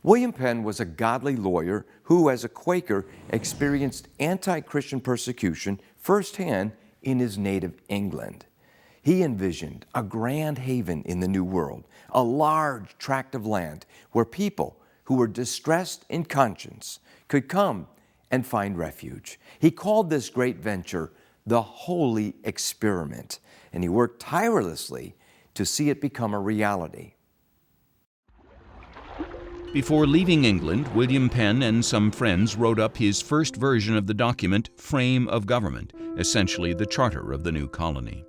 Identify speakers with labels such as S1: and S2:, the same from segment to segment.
S1: William Penn was a godly lawyer who, as a Quaker, experienced anti-Christian persecution firsthand in his native England. He envisioned a grand haven in the New World, a large tract of land where people who were distressed in conscience could come and find refuge. He called this great venture the Holy Experiment, and he worked tirelessly to see it become a reality.
S2: Before leaving England, William Penn and some friends wrote up his first version of the document, Frame of Government, essentially the charter of the new colony.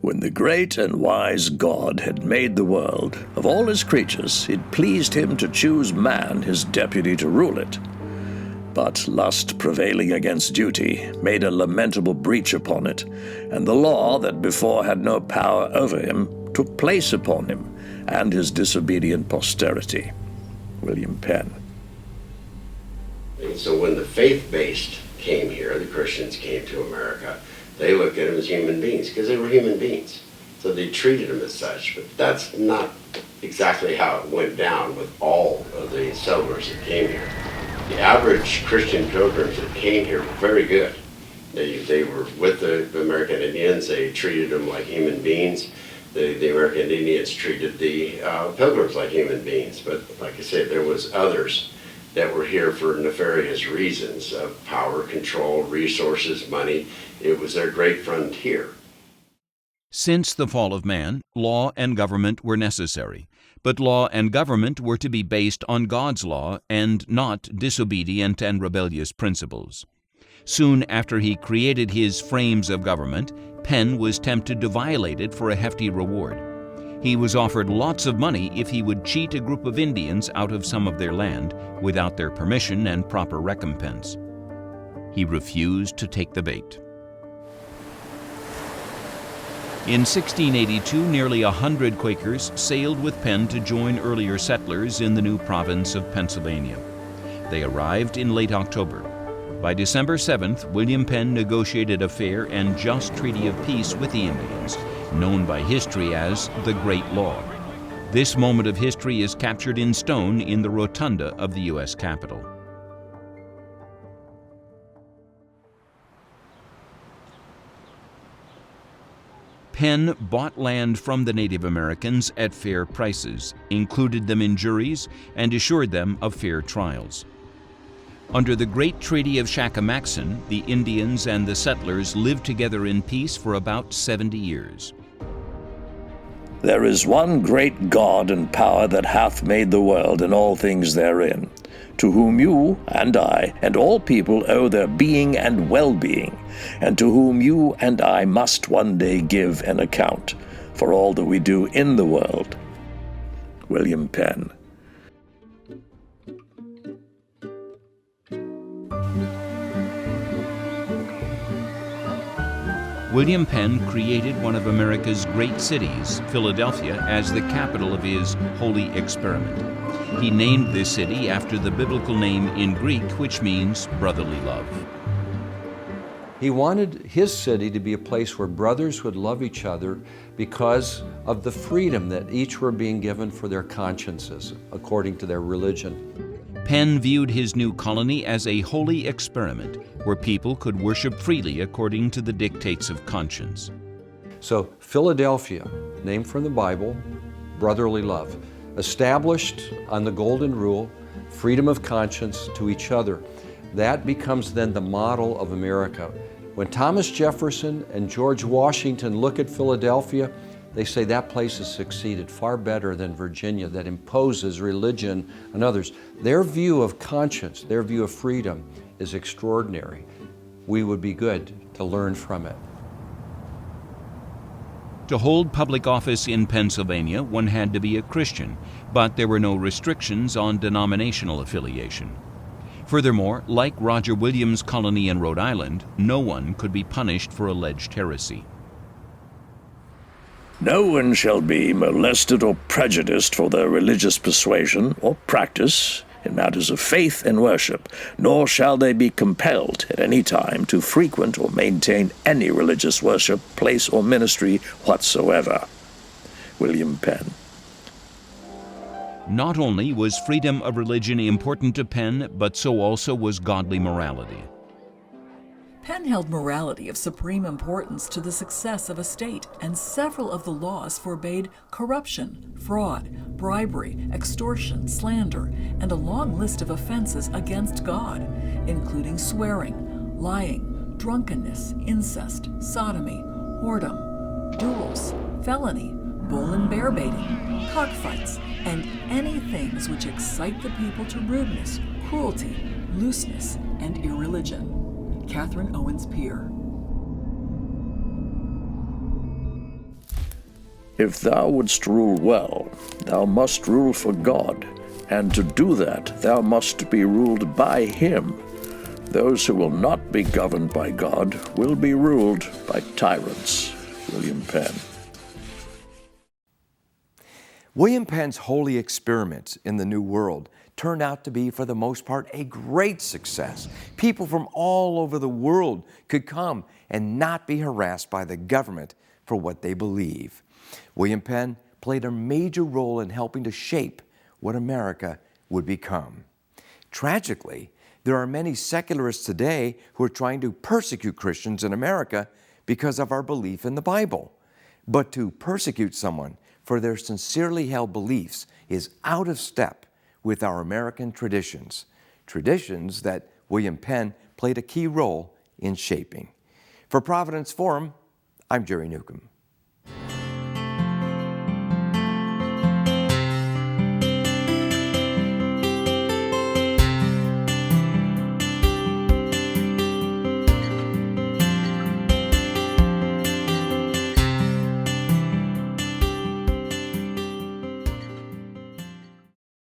S3: When the great and wise God had made the world, of all his creatures it pleased him to choose man his deputy to rule it. But lust prevailing against duty made a lamentable breach upon it, and the law that before had no power over him took place upon him and his disobedient posterity. William Penn.
S4: And so when the faith-based came here, the Christians came to America, they looked at them as human beings because they were human beings. So they treated them as such, but that's not exactly how it went down with all of the settlers that came here. The average Christian pilgrims that came here were very good. They were with the American Indians, they treated them like human beings. The American Indians treated the pilgrims like human beings, but like I said, there was others that were here for nefarious reasons of power, control, resources, money. It was their great frontier.
S2: Since the fall of man, law and government were necessary, but law and government were to be based on God's law and not disobedient and rebellious principles. Soon after he created his frames of government, Penn was tempted to violate it for a hefty reward. He was offered lots of money if he would cheat a group of Indians out of some of their land without their permission and proper recompense. He refused to take the bait. In 1682, nearly 100 Quakers sailed with Penn to join earlier settlers in the new province of Pennsylvania. They arrived in late October. By December 7th, William Penn negotiated a fair and just treaty of peace with the Indians, known by history as the Great Law. This moment of history is captured in stone in the rotunda of the U.S. Capitol. Penn bought land from the Native Americans at fair prices, included them in juries, and assured them of fair trials. Under the Great Treaty of Shakamaxon, the Indians and the settlers lived together in peace for about 70 years.
S3: There is one great God and power that hath made the world and all things therein, to whom you and I and all people owe their being and well-being, and to whom you and I must one day give an account for all that we do in the world. William Penn.
S2: William Penn created one of America's great cities, Philadelphia, as the capital of his Holy Experiment. He named this city after the biblical name in Greek, which means brotherly love.
S1: He wanted his city to be a place where brothers would love each other because of the freedom that each were being given for their consciences, according to their religion.
S2: Penn viewed his new colony as a holy experiment where people could worship freely according to the dictates of conscience.
S1: So Philadelphia, named from the Bible, brotherly love, established on the golden rule, freedom of conscience to each other. That becomes then the model of America. When Thomas Jefferson and George Washington look at Philadelphia, they say that place has succeeded far better than Virginia that imposes religion on others. Their view of conscience, their view of freedom is extraordinary. We would be good to learn from it.
S2: To hold public office in Pennsylvania, one had to be a Christian, but there were no restrictions on denominational affiliation. Furthermore, like Roger Williams' colony in Rhode Island, no one could be punished for alleged heresy.
S3: No one shall be molested or prejudiced for their religious persuasion or practice in matters of faith and worship, nor shall they be compelled at any time to frequent or maintain any religious worship, place, or ministry whatsoever. William Penn.
S2: Not only was freedom of religion important to Penn, but so also was godly morality.
S5: Penn held morality of supreme importance to the success of a state, and several of the laws forbade corruption, fraud, bribery, extortion, slander, and a long list of offenses against God, including swearing, lying, drunkenness, incest, sodomy, whoredom, duels, felony, bull and bear baiting, cockfights, and any things which excite the people to rudeness, cruelty, looseness, and irreligion. Catherine Owens Peer.
S3: If thou wouldst rule well, thou must rule for God, and to do that thou must be ruled by Him. Those who will not be governed by God will be ruled by tyrants. William Penn.
S6: William Penn's holy experiments in the New World turned out to be, for the most part, a great success. People from all over the world could come and not be harassed by the government for what they believe. William Penn played a major role in helping to shape what America would become. Tragically, there are many secularists today who are trying to persecute Christians in America because of our belief in the Bible. But to persecute someone for their sincerely held beliefs is out of step with our American traditions, traditions that William Penn played a key role in shaping. For Providence Forum, I'm Jerry Newcomb.